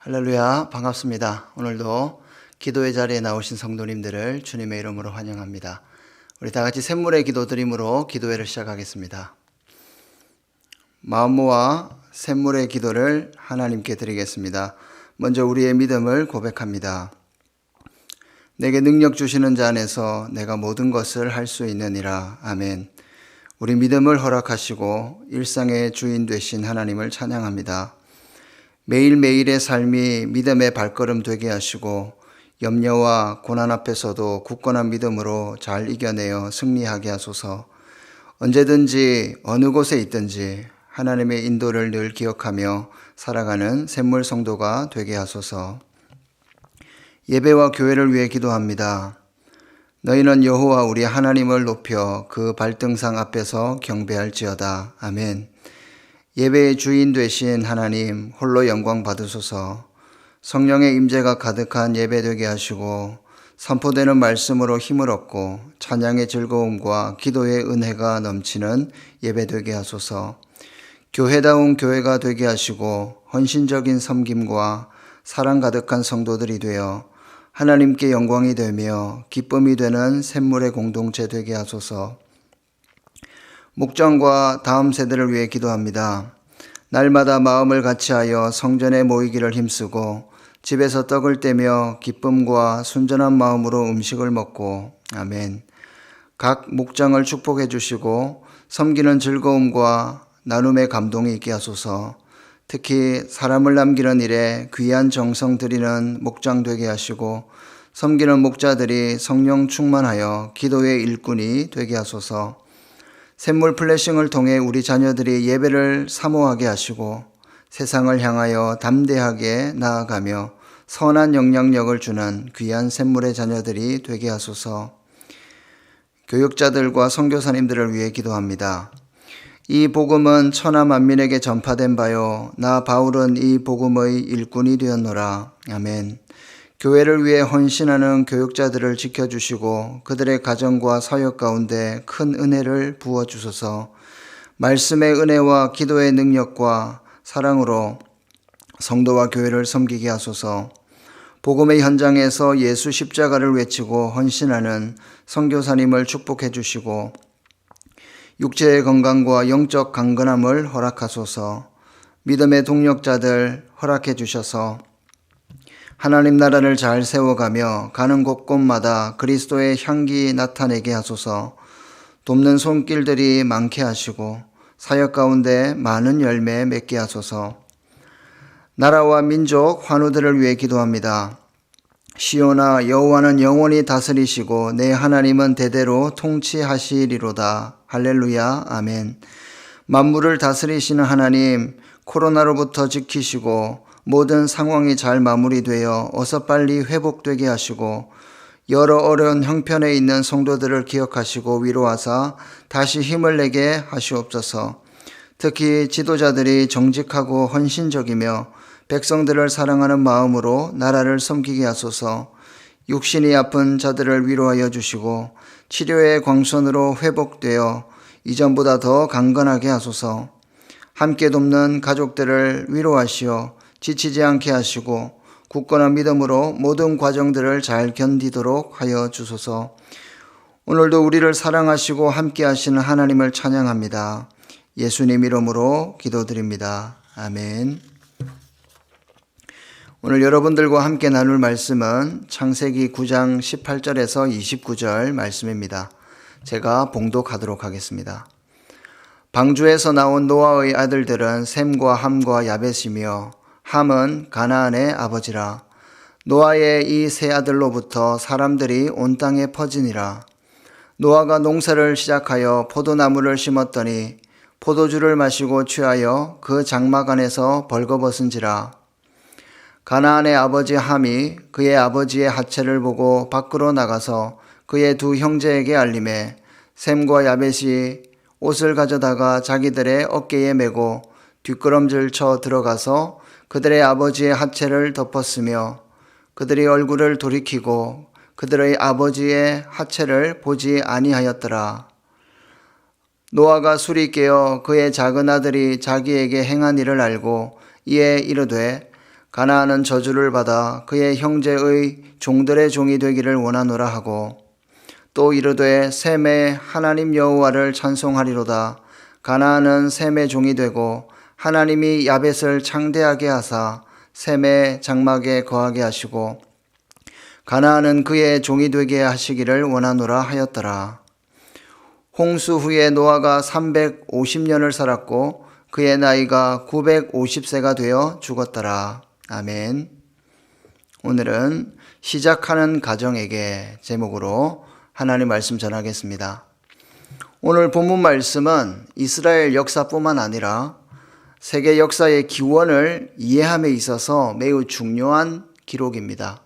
할렐루야, 반갑습니다. 오늘도 기도의 자리에 나오신 성도님들을 주님의 이름으로 환영합니다. 우리 다 같이 샘물의 기도 드림으로 기도회를 시작하겠습니다. 마음 모아 샘물의 기도를 하나님께 드리겠습니다. 먼저 우리의 믿음을 고백합니다. 내게 능력 주시는 자 안에서 내가 모든 것을 할 수 있느니라. 아멘. 우리 믿음을 허락하시고 일상의 주인 되신 하나님을 찬양합니다. 매일매일의 삶이 믿음의 발걸음 되게 하시고 염려와 고난 앞에서도 굳건한 믿음으로 잘 이겨내어 승리하게 하소서. 언제든지 어느 곳에 있든지 하나님의 인도를 늘 기억하며 살아가는 샘물 성도가 되게 하소서. 예배와 교회를 위해 기도합니다. 너희는 여호와 우리 하나님을 높여 그 발등상 앞에서 경배할지어다. 아멘. 예배의 주인 되신 하나님 홀로 영광 받으소서. 성령의 임재가 가득한 예배 되게 하시고 선포되는 말씀으로 힘을 얻고 찬양의 즐거움과 기도의 은혜가 넘치는 예배 되게 하소서. 교회다운 교회가 되게 하시고 헌신적인 섬김과 사랑 가득한 성도들이 되어 하나님께 영광이 되며 기쁨이 되는 샘물의 공동체 되게 하소서. 목장과 다음 세대를 위해 기도합니다. 날마다 마음을 같이하여 성전에 모이기를 힘쓰고 집에서 떡을 떼며 기쁨과 순전한 마음으로 음식을 먹고 아멘. 각 목장을 축복해 주시고 섬기는 즐거움과 나눔의 감동이 있게 하소서. 특히 사람을 남기는 일에 귀한 정성 들이는 목장 되게 하시고 섬기는 목자들이 성령 충만하여 기도의 일꾼이 되게 하소서. 샘물 플래싱을 통해 우리 자녀들이 예배를 사모하게 하시고 세상을 향하여 담대하게 나아가며 선한 영향력을 주는 귀한 샘물의 자녀들이 되게 하소서. 교육자들과 선교사님들을 위해 기도합니다. 이 복음은 천하 만민에게 전파된 바요 나 바울은 이 복음의 일꾼이 되었노라. 아멘. 교회를 위해 헌신하는 교육자들을 지켜주시고 그들의 가정과 사역 가운데 큰 은혜를 부어주소서. 말씀의 은혜와 기도의 능력과 사랑으로 성도와 교회를 섬기게 하소서. 복음의 현장에서 예수 십자가를 외치고 헌신하는 선교사님을 축복해 주시고 육체의 건강과 영적 강건함을 허락하소서. 믿음의 동력자들 허락해 주셔서 하나님 나라를 잘 세워가며 가는 곳곳마다 그리스도의 향기 나타내게 하소서. 돕는 손길들이 많게 하시고 사역 가운데 많은 열매 맺게 하소서. 나라와 민족 환우들을 위해 기도합니다. 시온아 여호와는 영원히 다스리시고 내 하나님은 대대로 통치하시리로다. 할렐루야. 아멘. 만물을 다스리시는 하나님 코로나로부터 지키시고 모든 상황이 잘 마무리되어 어서 빨리 회복되게 하시고 여러 어려운 형편에 있는 성도들을 기억하시고 위로하사 다시 힘을 내게 하시옵소서. 특히 지도자들이 정직하고 헌신적이며 백성들을 사랑하는 마음으로 나라를 섬기게 하소서. 육신이 아픈 자들을 위로하여 주시고 치료의 광선으로 회복되어 이전보다 더 강건하게 하소서. 함께 돕는 가족들을 위로하시어 지치지 않게 하시고 굳건한 믿음으로 모든 과정들을 잘 견디도록 하여 주소서. 오늘도 우리를 사랑하시고 함께 하시는 하나님을 찬양합니다. 예수님 이름으로 기도드립니다. 아멘. 오늘 여러분들과 함께 나눌 말씀은 창세기 9장 18절에서 29절 말씀입니다. 제가 봉독하도록 하겠습니다. 방주에서 나온 노아의 아들들은 셈과 함과 야벳이며 함은 가나안의 아버지라. 노아의 이 세 아들로부터 사람들이 온 땅에 퍼지니라. 노아가 농사를 시작하여 포도나무를 심었더니 포도주를 마시고 취하여 그 장막 안에서 벌거벗은지라. 가나안의 아버지 함이 그의 아버지의 하체를 보고 밖으로 나가서 그의 두 형제에게 알림해 셈과 야벳이 옷을 가져다가 자기들의 어깨에 메고 뒷걸음질 쳐 들어가서 그들의 아버지의 하체를 덮었으며 그들이 얼굴을 돌이키고 그들의 아버지의 하체를 보지 아니하였더라. 노아가 술이 깨어 그의 작은 아들이 자기에게 행한 일을 알고 이에 이르되 가나안은 저주를 받아 그의 형제의 종들의 종이 되기를 원하노라 하고 또 이르되 셈의 하나님 여호와를 찬송하리로다. 가나안은 셈의 종이 되고 하나님이 야벳을 창대하게 하사 셈의 장막에 거하게 하시고 가나안은 그의 종이 되게 하시기를 원하노라 하였더라. 홍수 후에 노아가 350년을 살았고 그의 나이가 950세가 되어 죽었더라. 아멘. 오늘은 시작하는 가정에게 제목으로 하나님 말씀 전하겠습니다. 오늘 본문 말씀은 이스라엘 역사뿐만 아니라 세계 역사의 기원을 이해함에 있어서 매우 중요한 기록입니다.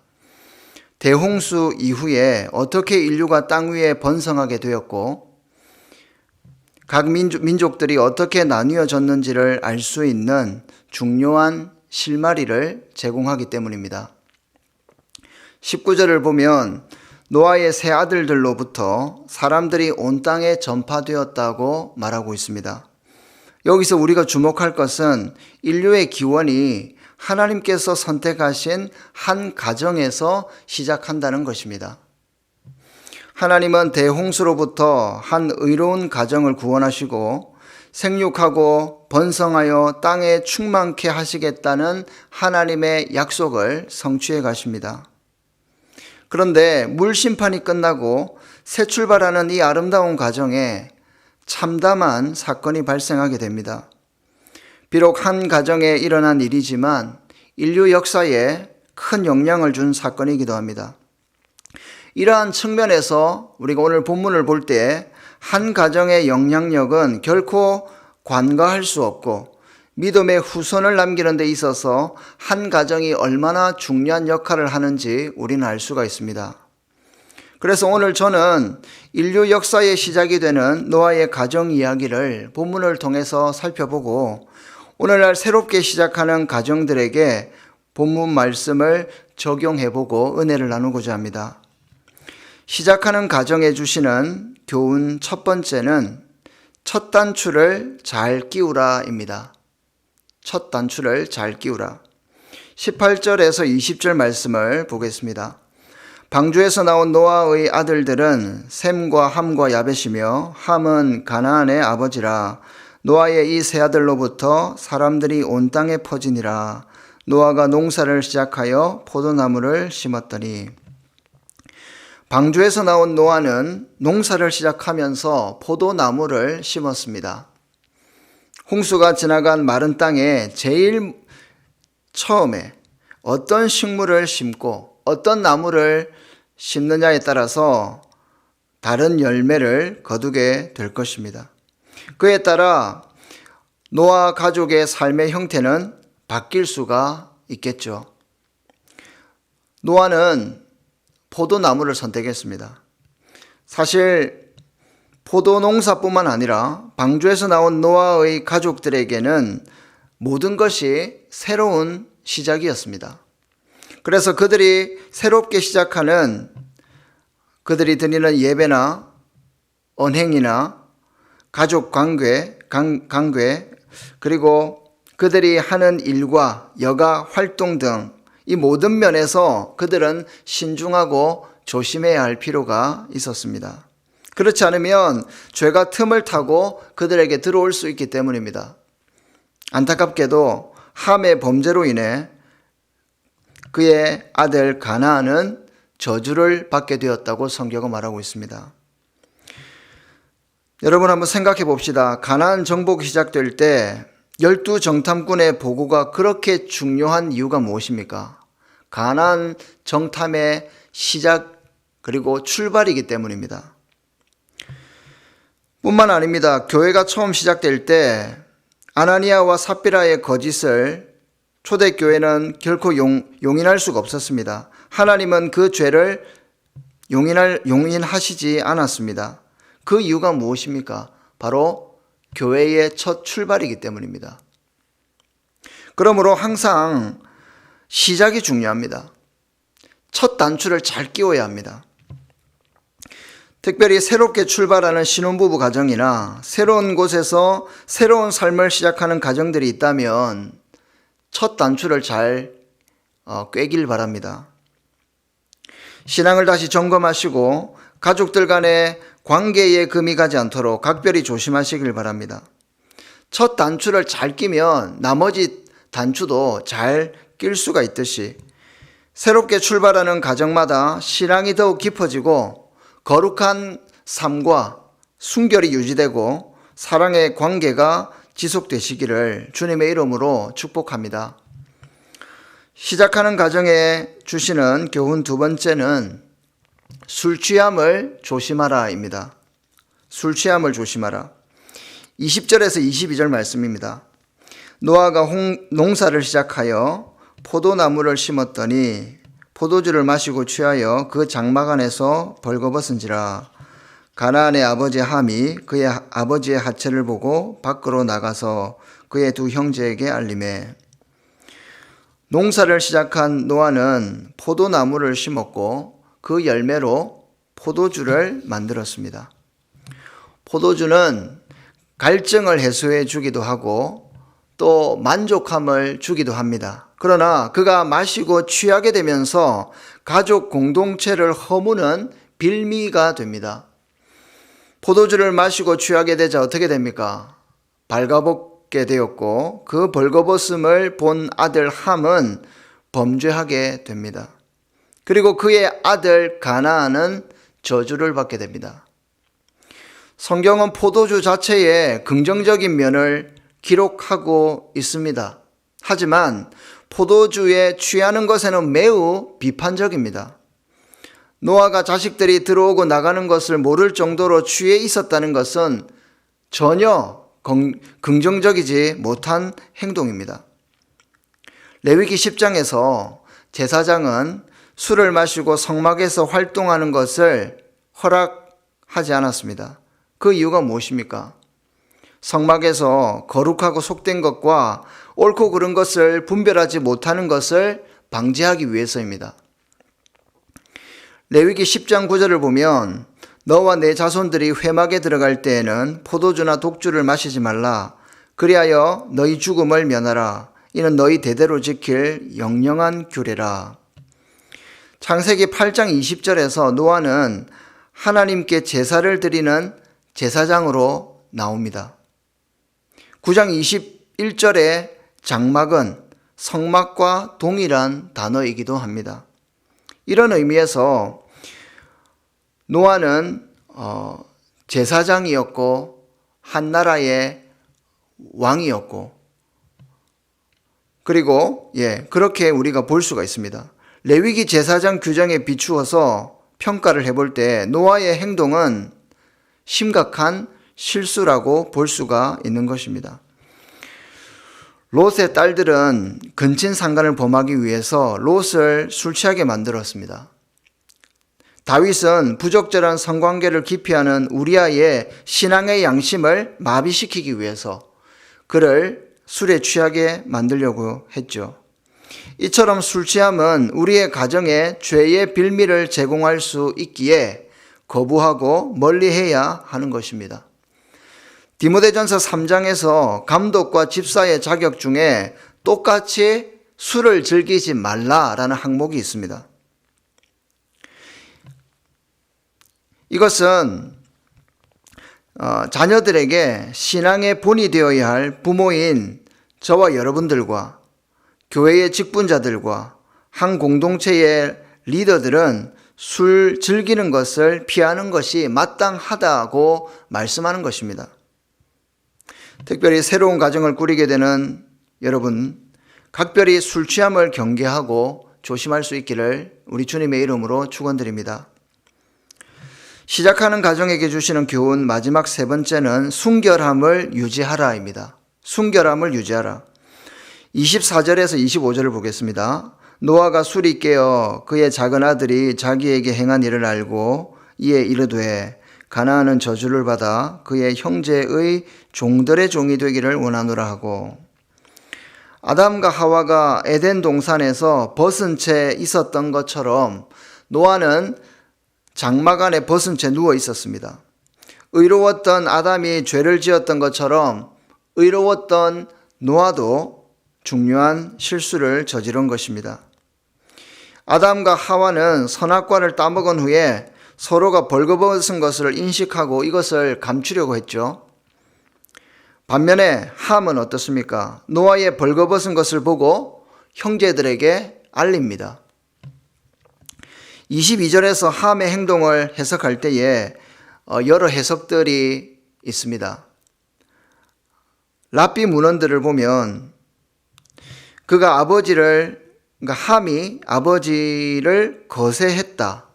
대홍수 이후에 어떻게 인류가 땅 위에 번성하게 되었고 각 민족들이 어떻게 나뉘어졌는지를 알 수 있는 중요한 실마리를 제공하기 때문입니다. 19절을 보면 노아의 세 아들들로부터 사람들이 온 땅에 전파되었다고 말하고 있습니다. 여기서 우리가 주목할 것은 인류의 기원이 하나님께서 선택하신 한 가정에서 시작한다는 것입니다. 하나님은 대홍수로부터 한 의로운 가정을 구원하시고 생육하고 번성하여 땅에 충만케 하시겠다는 하나님의 약속을 성취해 가십니다. 그런데 물 심판이 끝나고 새 출발하는 이 아름다운 가정에 참담한 사건이 발생하게 됩니다. 비록 한 가정에 일어난 일이지만 인류 역사에 큰 영향을 준 사건이기도 합니다. 이러한 측면에서 우리가 오늘 본문을 볼 때 한 가정의 영향력은 결코 관가할 수 없고 믿음의 후손을 남기는 데 있어서 한 가정이 얼마나 중요한 역할을 하는지 우리는 알 수가 있습니다. 그래서 오늘 저는 인류 역사의 시작이 되는 노아의 가정 이야기를 본문을 통해서 살펴보고 오늘날 새롭게 시작하는 가정들에게 본문 말씀을 적용해보고 은혜를 나누고자 합니다. 시작하는 가정에 주시는 교훈 첫 번째는 첫 단추를 잘 끼우라입니다. 첫 단추를 잘 끼우라. 18절에서 20절 말씀을 보겠습니다. 방주에서 나온 노아의 아들들은 셈과 함과 야벳이며 함은 가나안의 아버지라. 노아의 이 세 아들로부터 사람들이 온 땅에 퍼지니라. 노아가 농사를 시작하여 포도나무를 심었더니. 방주에서 나온 노아는 농사를 시작하면서 포도나무를 심었습니다. 홍수가 지나간 마른 땅에 제일 처음에 어떤 식물을 심고 어떤 나무를 심느냐에 따라서 다른 열매를 거두게 될 것입니다. 그에 따라 노아 가족의 삶의 형태는 바뀔 수가 있겠죠. 노아는 포도나무를 선택했습니다. 사실 포도 농사뿐만 아니라 방주에서 나온 노아의 가족들에게는 모든 것이 새로운 시작이었습니다. 그래서 그들이 새롭게 시작하는 그들이 드리는 예배나 언행이나 가족 관계 그리고 그들이 하는 일과 여가 활동 등 이 모든 면에서 그들은 신중하고 조심해야 할 필요가 있었습니다. 그렇지 않으면 죄가 틈을 타고 그들에게 들어올 수 있기 때문입니다. 안타깝게도 함의 범죄로 인해 그의 아들 가나안은 저주를 받게 되었다고 성경은 말하고 있습니다. 여러분 한번 생각해 봅시다. 가나안 정복이 시작될 때 12정탐꾼의 보고가 그렇게 중요한 이유가 무엇입니까? 가나안 정탐의 시작 그리고 출발이기 때문입니다. 뿐만 아닙니다. 교회가 처음 시작될 때 아나니아와 삽비라의 거짓을 초대교회는 결코 용인할 수가 없었습니다. 하나님은 그 죄를 용인하시지 않았습니다. 그 이유가 무엇입니까? 바로 교회의 첫 출발이기 때문입니다. 그러므로 항상 시작이 중요합니다. 첫 단추를 잘 끼워야 합니다. 특별히 새롭게 출발하는 신혼부부 가정이나 새로운 곳에서 새로운 삶을 시작하는 가정들이 있다면 첫 단추를 잘 꿰길 바랍니다. 신앙을 다시 점검하시고 가족들 간의 관계에 금이 가지 않도록 각별히 조심하시길 바랍니다. 첫 단추를 잘 끼면 나머지 단추도 잘 낄 수가 있듯이 새롭게 출발하는 가정마다 신앙이 더욱 깊어지고 거룩한 삶과 순결이 유지되고 사랑의 관계가 지속되시기를 주님의 이름으로 축복합니다. 시작하는 가정에 주시는 교훈 두 번째는 술 취함을 조심하라입니다. 술 취함을 조심하라. 20절에서 22절 말씀입니다. 노아가 농사를 시작하여 포도나무를 심었더니 포도주를 마시고 취하여 그 장막 안에서 벌거벗은지라. 가나안의 아버지 함이 그의 아버지의 하체를 보고 밖으로 나가서 그의 두 형제에게 알리매. 농사를 시작한 노아는 포도나무를 심었고 그 열매로 포도주를 만들었습니다. 포도주는 갈증을 해소해 주기도 하고 또 만족함을 주기도 합니다. 그러나 그가 마시고 취하게 되면서 가족 공동체를 허무는 빌미가 됩니다. 포도주를 마시고 취하게 되자 어떻게 됩니까? 발가벗게 되었고 그 벌거벗음을 본 아들 함은 범죄하게 됩니다. 그리고 그의 아들 가나안은 저주를 받게 됩니다. 성경은 포도주 자체에 긍정적인 면을 기록하고 있습니다. 하지만 포도주에 취하는 것에는 매우 비판적입니다. 노아가 자식들이 들어오고 나가는 것을 모를 정도로 취해 있었다는 것은 전혀 긍정적이지 못한 행동입니다. 레위기 10장에서 제사장은 술을 마시고 성막에서 활동하는 것을 허락하지 않았습니다. 그 이유가 무엇입니까? 성막에서 거룩하고 속된 것과 옳고 그른 것을 분별하지 못하는 것을 방지하기 위해서입니다. 레위기 10장 9절을 보면 너와 내 자손들이 회막에 들어갈 때에는 포도주나 독주를 마시지 말라. 그리하여 너희 죽음을 면하라. 이는 너희 대대로 지킬 영영한 규례라. 창세기 8장 20절에서 노아는 하나님께 제사를 드리는 제사장으로 나옵니다. 9장 21절의 장막은 성막과 동일한 단어이기도 합니다. 이런 의미에서 노아는 제사장이었고 한 나라의 왕이었고 그리고 그렇게 우리가 볼 수가 있습니다. 레위기 제사장 규정에 비추어서 평가를 해볼 때 노아의 행동은 심각한 실수라고 볼 수가 있는 것입니다. 롯의 딸들은 근친상간을 범하기 위해서 롯을 술 취하게 만들었습니다. 다윗은 부적절한 성관계를 기피하는 우리아의 신앙의 양심을 마비시키기 위해서 그를 술에 취하게 만들려고 했죠. 이처럼 술 취함은 우리의 가정에 죄의 빌미를 제공할 수 있기에 거부하고 멀리해야 하는 것입니다. 디모데전서 3장에서 감독과 집사의 자격 중에 똑같이 술을 즐기지 말라라는 항목이 있습니다. 이것은 자녀들에게 신앙의 본이 되어야 할 부모인 저와 여러분들과 교회의 직분자들과 한 공동체의 리더들은 술 즐기는 것을 피하는 것이 마땅하다고 말씀하는 것입니다. 특별히 새로운 가정을 꾸리게 되는 여러분, 각별히 술 취함을 경계하고 조심할 수 있기를 우리 주님의 이름으로 축원드립니다. 시작하는 가정에게 주시는 교훈 마지막 세 번째는 순결함을 유지하라입니다. 순결함을 유지하라. 24절에서 25절을 보겠습니다. 노아가 술이 깨어 그의 작은 아들이 자기에게 행한 일을 알고 이에 이르되 가나안은 저주를 받아 그의 형제의 종들의 종이 되기를 원하노라 하고, 아담과 하와가 에덴 동산에서 벗은 채 있었던 것처럼 노아는 장막 안에 벗은 채 누워 있었습니다. 의로웠던 아담이 죄를 지었던 것처럼 의로웠던 노아도 중요한 실수를 저지른 것입니다. 아담과 하와는 선악과를 따먹은 후에 서로가 벌거벗은 것을 인식하고 이것을 감추려고 했죠. 반면에 함은 어떻습니까? 노아의 벌거벗은 것을 보고 형제들에게 알립니다. 22절에서 함의 행동을 해석할 때에 여러 해석들이 있습니다. 랍비 문헌들을 보면 그가 함이 아버지를 거세했다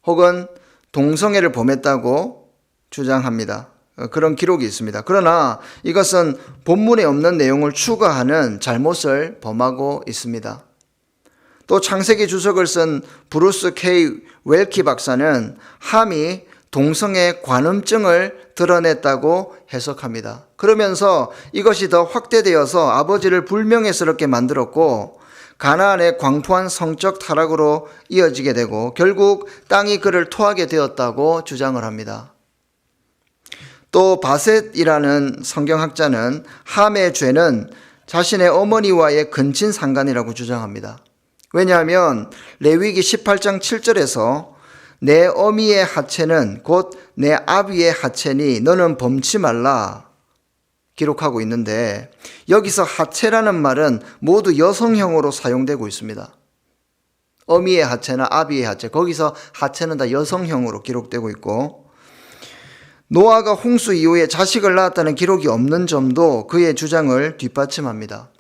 혹은 동성애를 범했다고 주장합니다. 그런 기록이 있습니다. 그러나 이것은 본문에 없는 내용을 추가하는 잘못을 범하고 있습니다. 또 창세기 주석을 쓴 브루스 K. 웰키 박사는 함이 동성애 관음증을 드러냈다고 해석합니다. 그러면서 이것이 더 확대되어서 아버지를 불명예스럽게 만들었고 가나안의 광포한 성적 타락으로 이어지게 되고 결국 땅이 그를 토하게 되었다고 주장을 합니다. 또 바셋이라는 성경학자는 함의 죄는 자신의 어머니와의 근친 상간이라고 주장합니다. 왜냐하면 레위기 18장 7절에서 내 어미의 하체는 곧 내 아비의 하체니 너는 범치 말라 기록하고 있는데 여기서 하체라는 말은 모두 여성형으로 사용되고 있습니다. 어미의 하체나 아비의 하체, 거기서 하체는 다 여성형으로 기록되고 있고 노아가 홍수 이후에 자식을 낳았다는 기록이 없는 점도 그의 주장을 뒷받침합니다.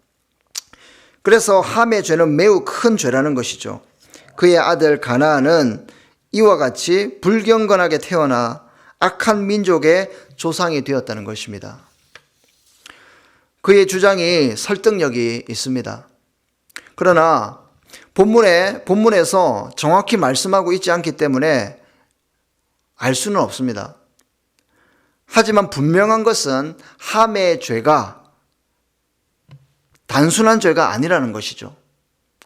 그래서 함의 죄는 매우 큰 죄라는 것이죠. 그의 아들 가나안은 이와 같이 불경건하게 태어나 악한 민족의 조상이 되었다는 것입니다. 그의 주장이 설득력이 있습니다. 그러나 본문에서 정확히 말씀하고 있지 않기 때문에 알 수는 없습니다. 하지만 분명한 것은 함의 죄가 단순한 죄가 아니라는 것이죠.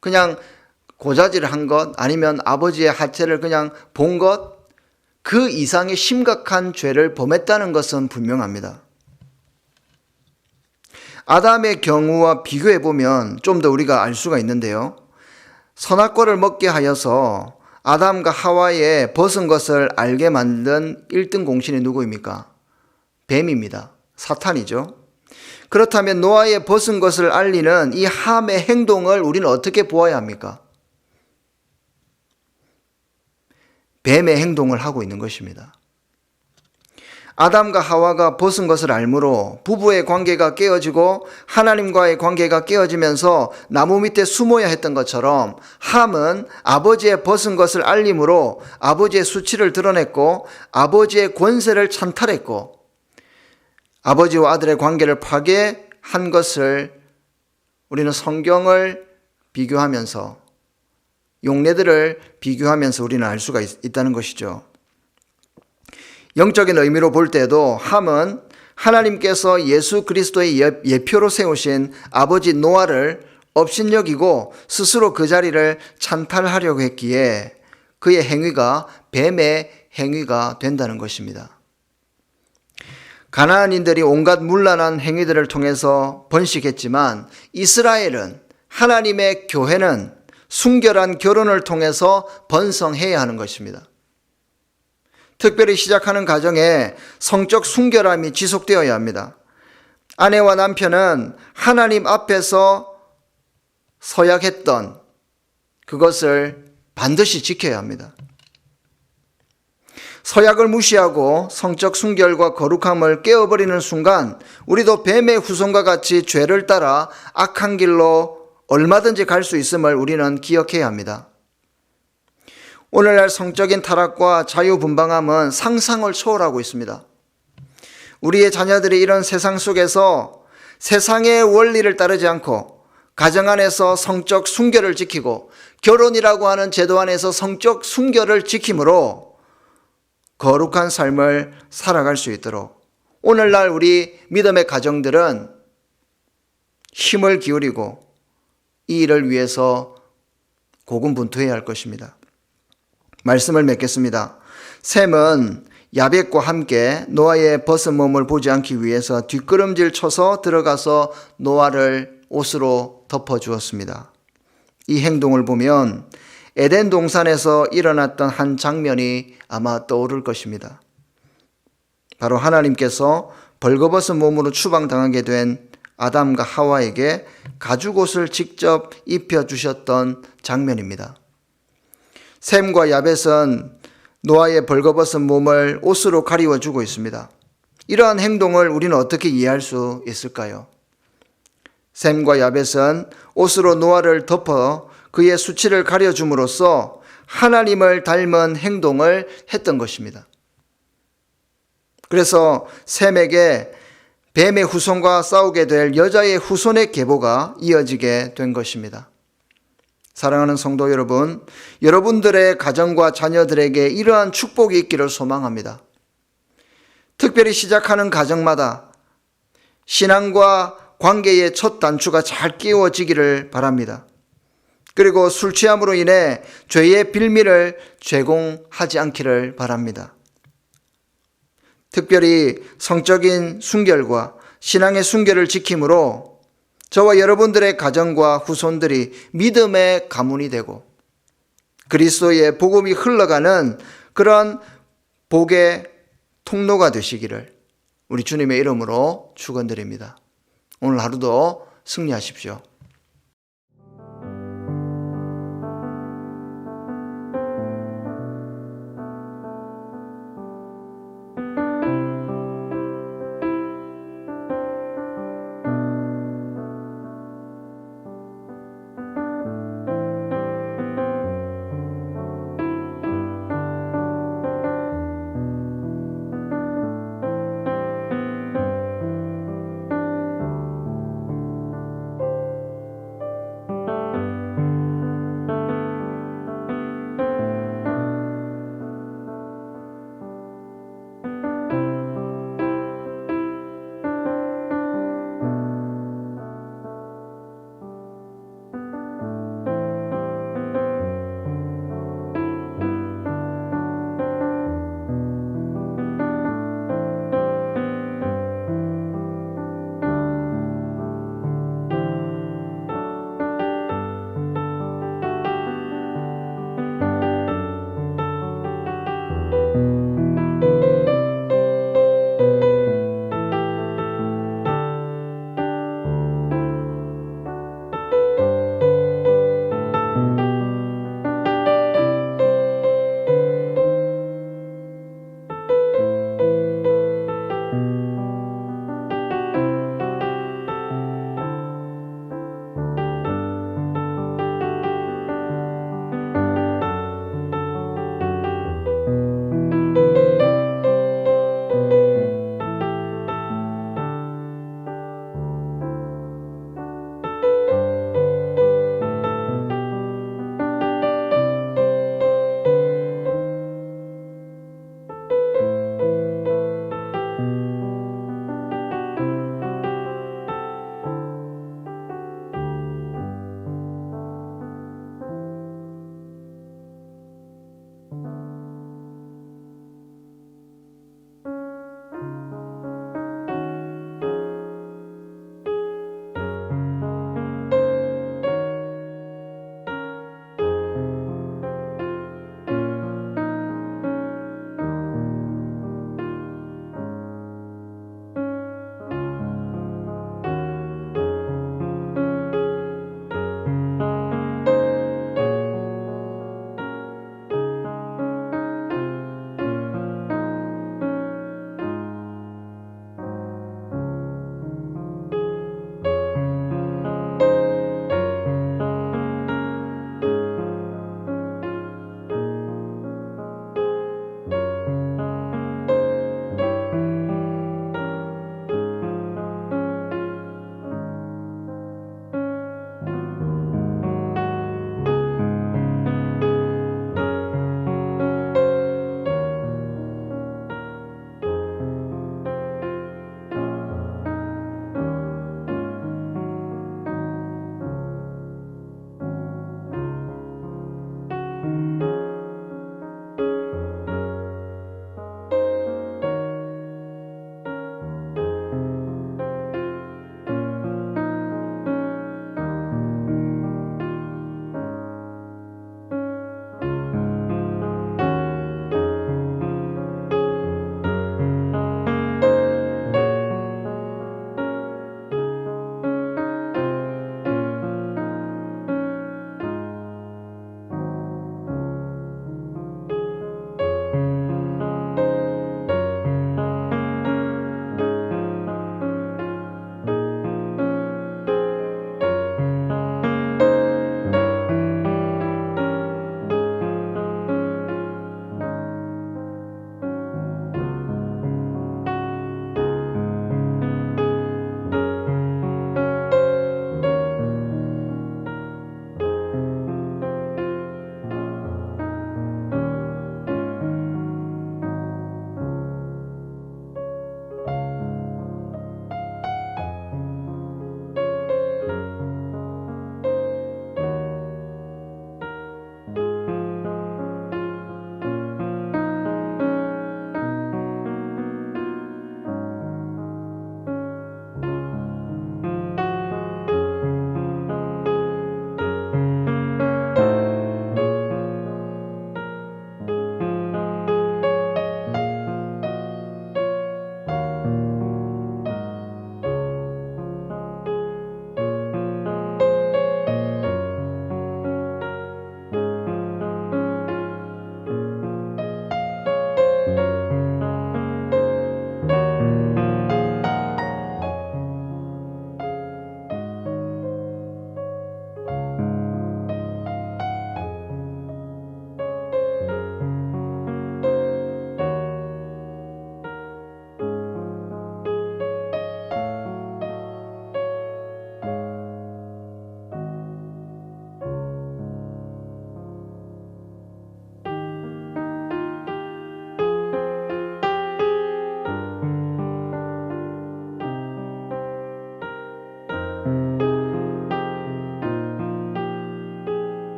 그냥 고자질을 한 것 아니면 아버지의 하체를 그냥 본 것 그 이상의 심각한 죄를 범했다는 것은 분명합니다. 아담의 경우와 비교해 보면 좀 더 우리가 알 수가 있는데요. 선악과를 먹게 하여서 아담과 하와의 벗은 것을 알게 만든 1등 공신이 누구입니까? 뱀입니다. 사탄이죠. 그렇다면 노아의 벗은 것을 알리는 이 함의 행동을 우리는 어떻게 보아야 합니까? 뱀의 행동을 하고 있는 것입니다. 아담과 하와가 벗은 것을 알므로 부부의 관계가 깨어지고 하나님과의 관계가 깨어지면서 나무 밑에 숨어야 했던 것처럼 함은 아버지의 벗은 것을 알림으로 아버지의 수치를 드러냈고 아버지의 권세를 찬탈했고 아버지와 아들의 관계를 파괴한 것을 우리는 성경을 비교하면서 용례들을 비교하면서 우리는 알 수가 있다는 것이죠. 영적인 의미로 볼 때도 함은 하나님께서 예수 그리스도의 예표로 세우신 아버지 노아를 업신여기고 스스로 그 자리를 찬탈하려고 했기에 그의 행위가 뱀의 행위가 된다는 것입니다. 가나안인들이 온갖 문란한 행위들을 통해서 번식했지만 이스라엘은 하나님의 교회는 순결한 결혼을 통해서 번성해야 하는 것입니다. 특별히 시작하는 가정에 성적 순결함이 지속되어야 합니다. 아내와 남편은 하나님 앞에서 서약했던 그것을 반드시 지켜야 합니다. 서약을 무시하고 성적 순결과 거룩함을 깨어버리는 순간 우리도 뱀의 후손과 같이 죄를 따라 악한 길로 얼마든지 갈 수 있음을 우리는 기억해야 합니다. 오늘날 성적인 타락과 자유분방함은 상상을 초월하고 있습니다. 우리의 자녀들이 이런 세상 속에서 세상의 원리를 따르지 않고 가정 안에서 성적 순결을 지키고 결혼이라고 하는 제도 안에서 성적 순결을 지킴으로 거룩한 삶을 살아갈 수 있도록 오늘날 우리 믿음의 가정들은 힘을 기울이고 이 일을 위해서 고군분투해야 할 것입니다. 말씀을 맺겠습니다. 셈은 야벳과 함께 노아의 벗은 몸을 보지 않기 위해서 뒷걸음질 쳐서 들어가서 노아를 옷으로 덮어주었습니다. 이 행동을 보면 에덴 동산에서 일어났던 한 장면이 아마 떠오를 것입니다. 바로 하나님께서 벌거벗은 몸으로 추방당하게 된 아담과 하와에게 가죽옷을 직접 입혀주셨던 장면입니다. 셈과 야벳은 노아의 벌거벗은 몸을 옷으로 가리워주고 있습니다. 이러한 행동을 우리는 어떻게 이해할 수 있을까요? 셈과 야벳은 옷으로 노아를 덮어 그의 수치를 가려줌으로써 하나님을 닮은 행동을 했던 것입니다. 그래서 셈에게 뱀의 후손과 싸우게 될 여자의 후손의 계보가 이어지게 된 것입니다. 사랑하는 성도 여러분, 여러분들의 가정과 자녀들에게 이러한 축복이 있기를 소망합니다. 특별히 시작하는 가정마다 신앙과 관계의 첫 단추가 잘 끼워지기를 바랍니다. 그리고 술 취함으로 인해 죄의 빌미를 제공하지 않기를 바랍니다. 특별히 성적인 순결과 신앙의 순결을 지킴으로 저와 여러분들의 가정과 후손들이 믿음의 가문이 되고 그리스도의 복음이 흘러가는 그런 복의 통로가 되시기를 우리 주님의 이름으로 축원드립니다. 오늘 하루도 승리하십시오.